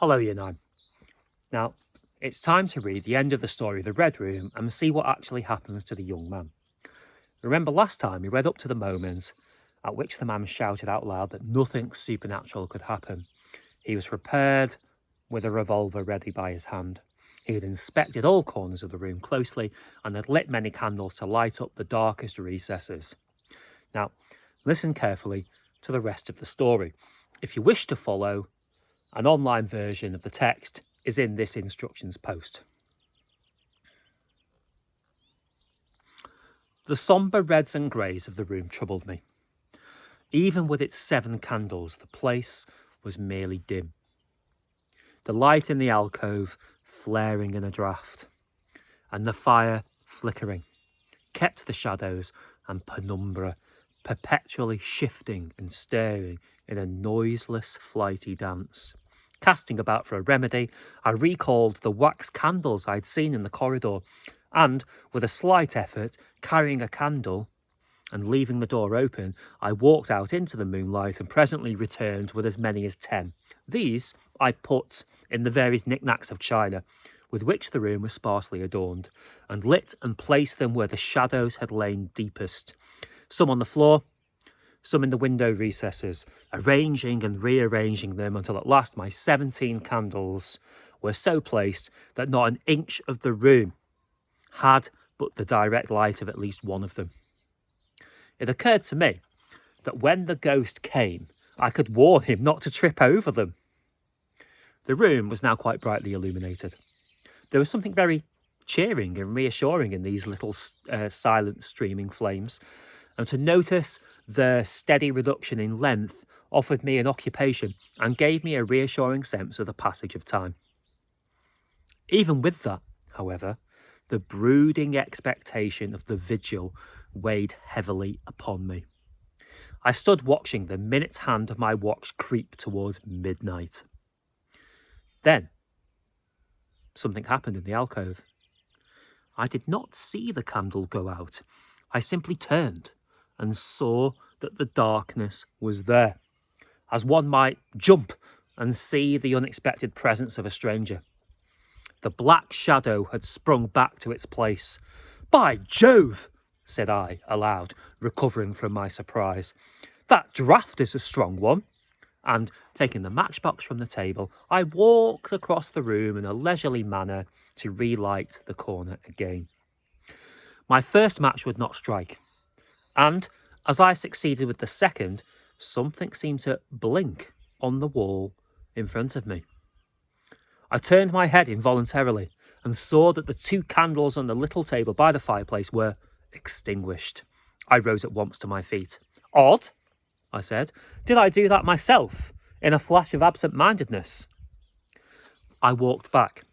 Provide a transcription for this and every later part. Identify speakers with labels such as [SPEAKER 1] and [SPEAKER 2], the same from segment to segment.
[SPEAKER 1] Hello, Year 9. Now, it's time to read the end of the story of the Red Room and see what actually happens to the young man. Remember last time we read up to the moment at which the man shouted out loud that nothing supernatural could happen. He was prepared with a revolver ready by his hand. He had inspected all corners of the room closely and had lit many candles to light up the darkest recesses. Now, listen carefully to the rest of the story. If you wish to follow, an online version of the text is in this instructions post. The sombre reds and greys of the room troubled me. Even with its 7 candles, the place was merely dim. The light in the alcove flaring in a draught, and the fire flickering, kept the shadows and penumbra perpetually shifting and stirring in a noiseless, flighty dance. Casting about for a remedy, I recalled the wax candles I'd seen in the corridor, and, with a slight effort, carrying a candle and leaving the door open, I walked out into the moonlight and presently returned with as many as 10. These I put in the various knickknacks of china, with which the room was sparsely adorned, and lit and placed them where the shadows had lain deepest, some on the floor, some in the window recesses, arranging and rearranging them until at last my 17 candles were so placed that not an inch of the room had but the direct light of at least one of them. It occurred to me that when the ghost came, I could warn him not to trip over them. The room was now quite brightly illuminated. There was something very cheering and reassuring in these little silent streaming flames, and to notice the steady reduction in length offered me an occupation and gave me a reassuring sense of the passage of time. Even with that, however, the brooding expectation of the vigil weighed heavily upon me. I stood watching the minute hand of my watch creep towards midnight. Then, something happened in the alcove. I did not see the candle go out. I simply turned and saw that the darkness was there, as one might jump and see the unexpected presence of a stranger. The black shadow had sprung back to its place. "By Jove!" said I aloud, recovering from my surprise. "That draught is a strong one." And, taking the matchbox from the table, I walked across the room in a leisurely manner to relight the corner again. My first match would not strike, and as I succeeded with the second, something seemed to blink on the wall in front of me. I turned my head involuntarily and saw that the 2 candles on the little table by the fireplace were extinguished. I rose at once to my feet. "Odd," I said. "Did I do that myself in a flash of absent-mindedness?" I walked back,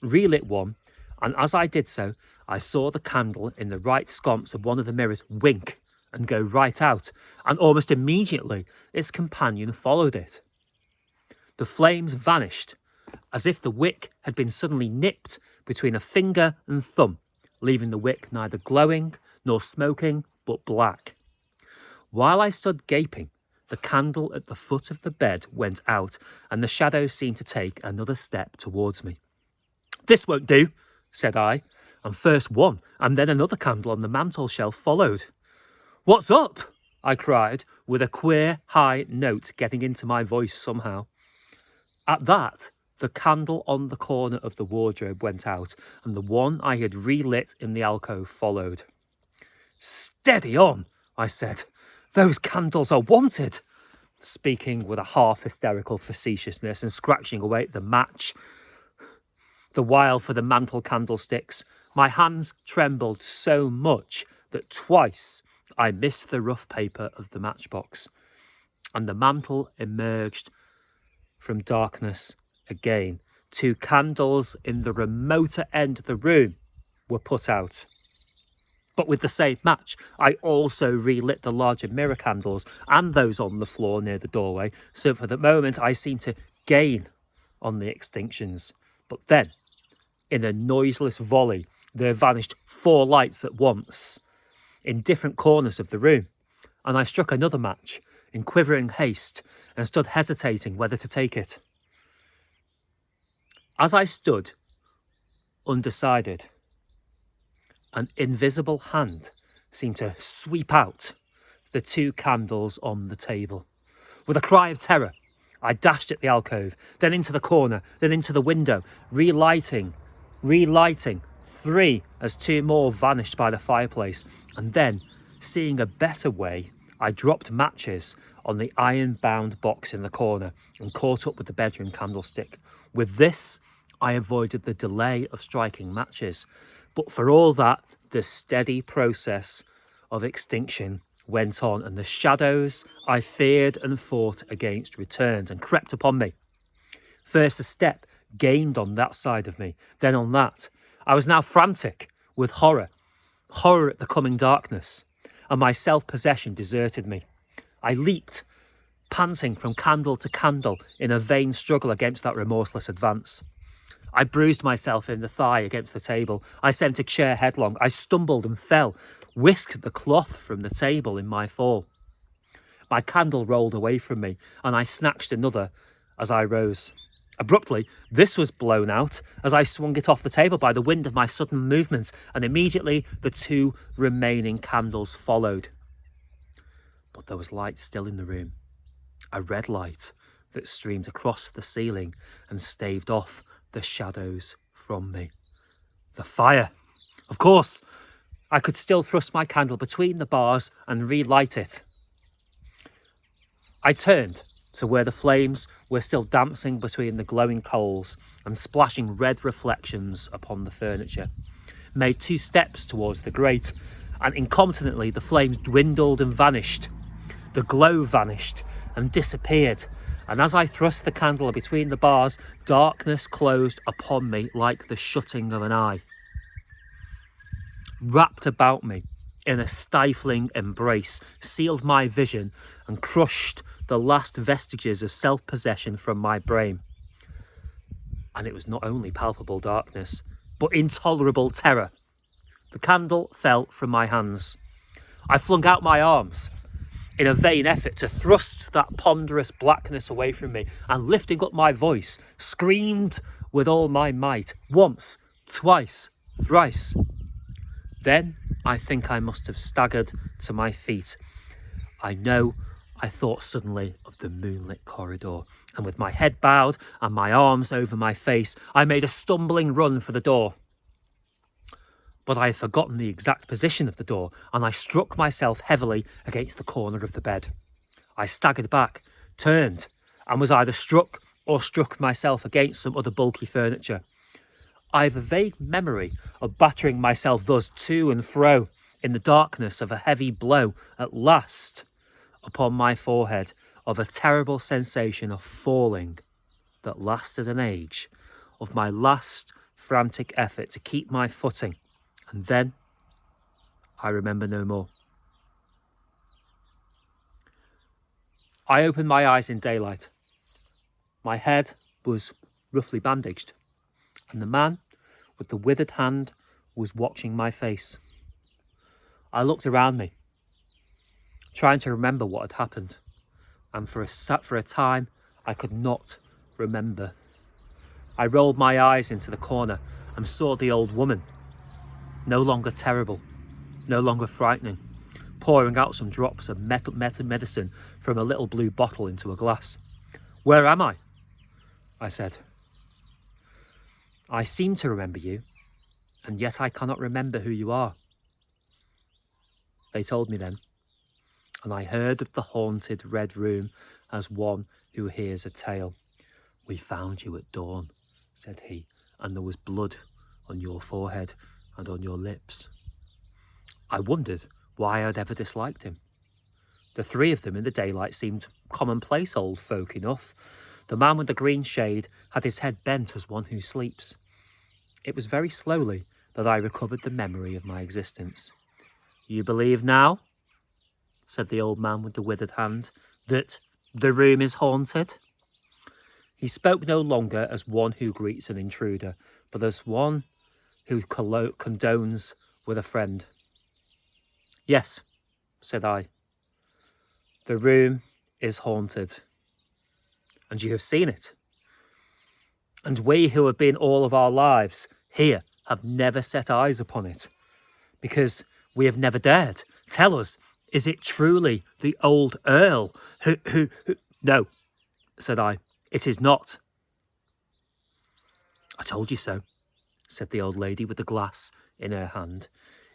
[SPEAKER 1] relit one, and as I did so, I saw the candle in the right sconce of one of the mirrors wink and go right out, and almost immediately its companion followed it. The flames vanished, as if the wick had been suddenly nipped between a finger and thumb, leaving the wick neither glowing nor smoking, but black. While I stood gaping, the candle at the foot of the bed went out, and the shadows seemed to take another step towards me. "This won't do," said I, and first one and then another candle on the mantel shelf followed. "What's up?" I cried, with a queer high note getting into my voice somehow. At that, the candle on the corner of the wardrobe went out, and the one I had relit in the alcove followed. "Steady on," I said. "Those candles are wanted," speaking with a half-hysterical facetiousness and scratching away at the match. The while for the mantel candlesticks, my hands trembled so much that twice I missed the rough paper of the matchbox, and the mantel emerged from darkness again. 2 candles in the remoter end of the room were put out. But with the same match, I also relit the larger mirror candles and those on the floor near the doorway, so for the moment I seemed to gain on the extinctions. But then, in a noiseless volley, there vanished 4 lights at once, in different corners of the room, and I struck another match in quivering haste and stood hesitating whether to take it. As I stood, undecided, an invisible hand seemed to sweep out the 2 candles on the table. With a cry of terror, I dashed at the alcove, then into the corner, then into the window, relighting, 3 as 2 more vanished by the fireplace, and then, seeing a better way, I dropped matches on the iron-bound box in the corner and caught up with the bedroom candlestick. With this, I avoided the delay of striking matches, but for all that, the steady process of extinction went on, and the shadows I feared and fought against returned and crept upon me. First a step gained on that side of me, then on that. I was now frantic with horror at the coming darkness, and my self-possession deserted me. I leaped, panting from candle to candle in a vain struggle against that remorseless advance. I bruised myself in the thigh against the table. I sent a chair headlong. I stumbled and fell, whisked the cloth from the table in my fall. My candle rolled away from me, and I snatched another as I rose. Abruptly, this was blown out as I swung it off the table by the wind of my sudden movement, and immediately the 2 remaining candles followed. But there was light still in the room, a red light that streamed across the ceiling and staved off the shadows from me. The fire! Of course! I could still thrust my candle between the bars and relight it. I turned to where the flames were still dancing between the glowing coals and splashing red reflections upon the furniture, made 2 steps towards the grate, and incontinently the flames dwindled and vanished. The glow vanished and disappeared, and as I thrust the candle between the bars, darkness closed upon me like the shutting of an eye. Wrapped about me in a stifling embrace, sealed my vision and crushed the last vestiges of self-possession from my brain. And it was not only palpable darkness, but intolerable terror. The candle fell from my hands. I flung out my arms in a vain effort to thrust that ponderous blackness away from me, and lifting up my voice, screamed with all my might, once, twice, thrice. Then I think I must have staggered to my feet. I know I thought suddenly of the moonlit corridor, and with my head bowed and my arms over my face, I made a stumbling run for the door. But I had forgotten the exact position of the door, and I struck myself heavily against the corner of the bed. I staggered back, turned, and was either struck or struck myself against some other bulky furniture. I have a vague memory of battering myself thus to and fro in the darkness of a heavy blow at last upon my forehead, of a terrible sensation of falling that lasted an age, of my last frantic effort to keep my footing, and then I remember no more. I opened my eyes in daylight. My head was roughly bandaged, and the man with the withered hand was watching my face. I looked around me, trying to remember what had happened, and for a time I could not remember. I rolled my eyes into the corner and saw the old woman, no longer terrible, no longer frightening, pouring out some drops of medicine from a little blue bottle into a glass. "Where am I?" I said. "I seem to remember you, and yet I cannot remember who you are." They told me then, and I heard of the haunted red room as one who hears a tale. "We found you at dawn," said he, "and there was blood on your forehead and on your lips." I wondered why I had ever disliked him. The 3 of them in the daylight seemed commonplace old folk enough. The man with the green shade had his head bent as one who sleeps. It was very slowly that I recovered the memory of my existence. "You believe now," said the old man with the withered hand, "that the room is haunted?" He spoke no longer as one who greets an intruder, but as one who condones with a friend. "Yes," said I, "the room is haunted." "And you have seen it?" And we who have been all of our lives here have never set eyes upon it, because we have never dared. Tell us, is it truly the old Earl who... No, said I, it is not. I told you so, said the old lady with the glass in her hand.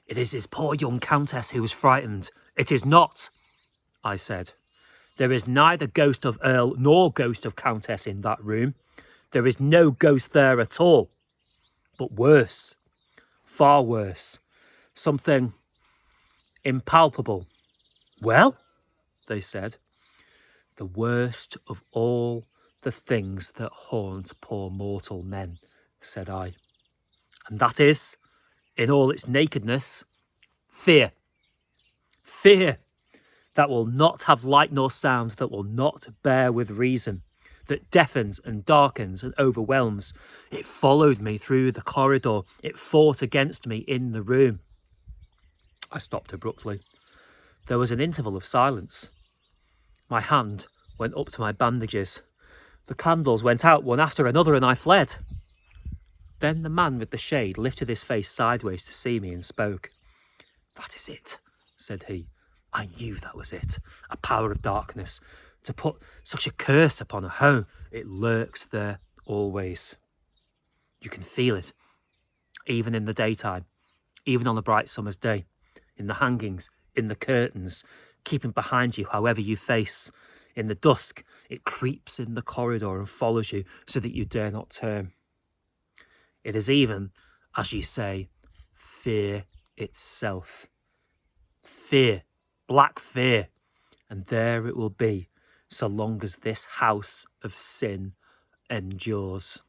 [SPEAKER 1] It is his poor young countess who was frightened. It is not, I said. There is neither ghost of Earl nor ghost of countess in that room. There is no ghost there at all. But worse, far worse, something impalpable. Well, they said, the worst of all the things that haunt poor mortal men, said I. And that is, in all its nakedness, fear. Fear that will not have light nor sound, that will not bear with reason, that deafens and darkens and overwhelms. It followed me through the corridor. It fought against me in the room. I stopped abruptly. There was an interval of silence. My hand went up to my bandages. The candles went out one after another and I fled. Then the man with the shade lifted his face sideways to see me and spoke. That is it, said he. I knew that was it. A power of darkness. To put such a curse upon a home. It lurks there always. You can feel it, even in the daytime, even on a bright summer's day, in the hangings, in the curtains, keeping behind you however you face. In the dusk, it creeps in the corridor and follows you so that you dare not turn. It is even, as you say, fear itself. Fear, black fear, and there it will be so long as this house of sin endures.